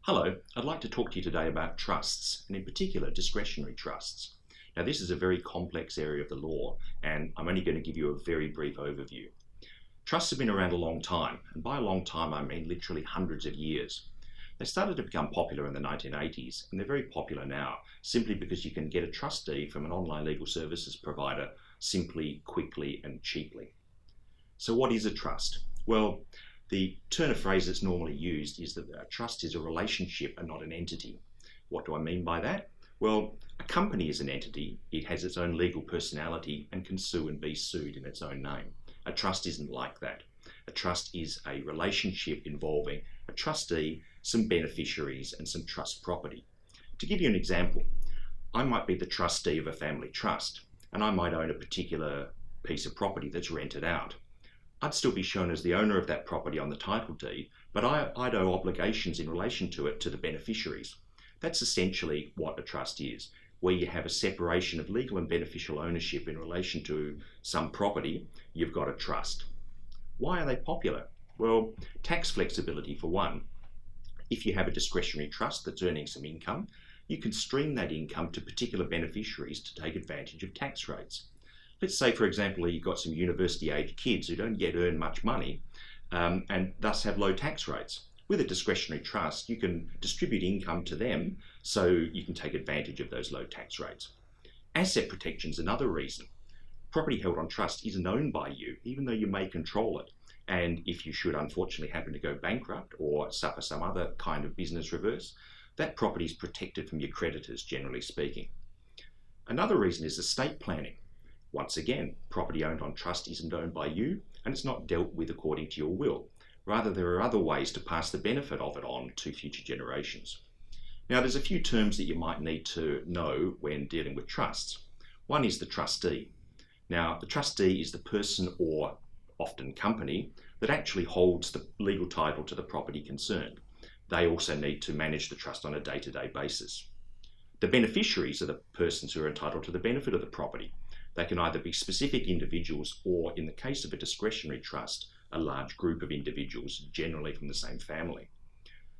Hello, I'd like to talk to you today about trusts, and in particular discretionary trusts. Now this is a very complex area of the law, and I'm only going to give you a very brief overview. Trusts have been around a long time, and by a long time I mean literally hundreds of years. They started to become popular in the 1980s, and they're very popular now, simply because you can get a trustee from an online legal services provider simply, quickly and cheaply. So what is a trust? Well, the turn of phrase that's normally used is that a trust is a relationship and not an entity. What do I mean by that? Well, a company is an entity. It has its own legal personality and can sue and be sued in its own name. A trust isn't like that. A trust is a relationship involving a trustee, some beneficiaries and some trust property. To give you an example, I might be the trustee of a family trust and I might own a particular piece of property that's rented out. I'd still be shown as the owner of that property on the title deed, but I'd owe obligations in relation to it to the beneficiaries. That's essentially what a trust is, where you have a separation of legal and beneficial ownership in relation to some property. You've got a trust. Why are they popular? Well, tax flexibility for one. If you have a discretionary trust that's earning some income, you can stream that income to particular beneficiaries to take advantage of tax rates. Let's say, for example, you've got some university-aged kids who don't yet earn much money and thus have low tax rates. With a discretionary trust, you can distribute income to them so you can take advantage of those low tax rates. Asset protection is another reason. Property held on trust isn't owned by you, even though you may control it. And if you should unfortunately happen to go bankrupt or suffer some other kind of business reverse, that property is protected from your creditors, generally speaking. Another reason is estate planning. Once again, property owned on trust isn't owned by you and it's not dealt with according to your will. Rather, there are other ways to pass the benefit of it on to future generations. Now, there's a few terms that you might need to know when dealing with trusts. One is the trustee. Now, the trustee is the person or often company that actually holds the legal title to the property concerned. They also need to manage the trust on a day-to-day basis. The beneficiaries are the persons who are entitled to the benefit of the property. They can either be specific individuals or, in the case of a discretionary trust, a large group of individuals, generally from the same family.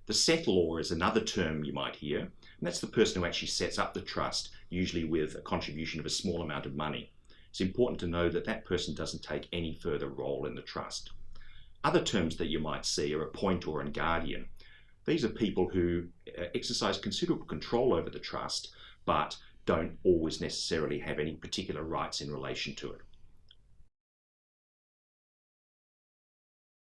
The settlor is another term you might hear, and that's the person who actually sets up the trust, usually with a contribution of a small amount of money. It's important to know that that person doesn't take any further role in the trust. Other terms that you might see are appointor and guardian. These are people who exercise considerable control over the trust, but don't always necessarily have any particular rights in relation to it.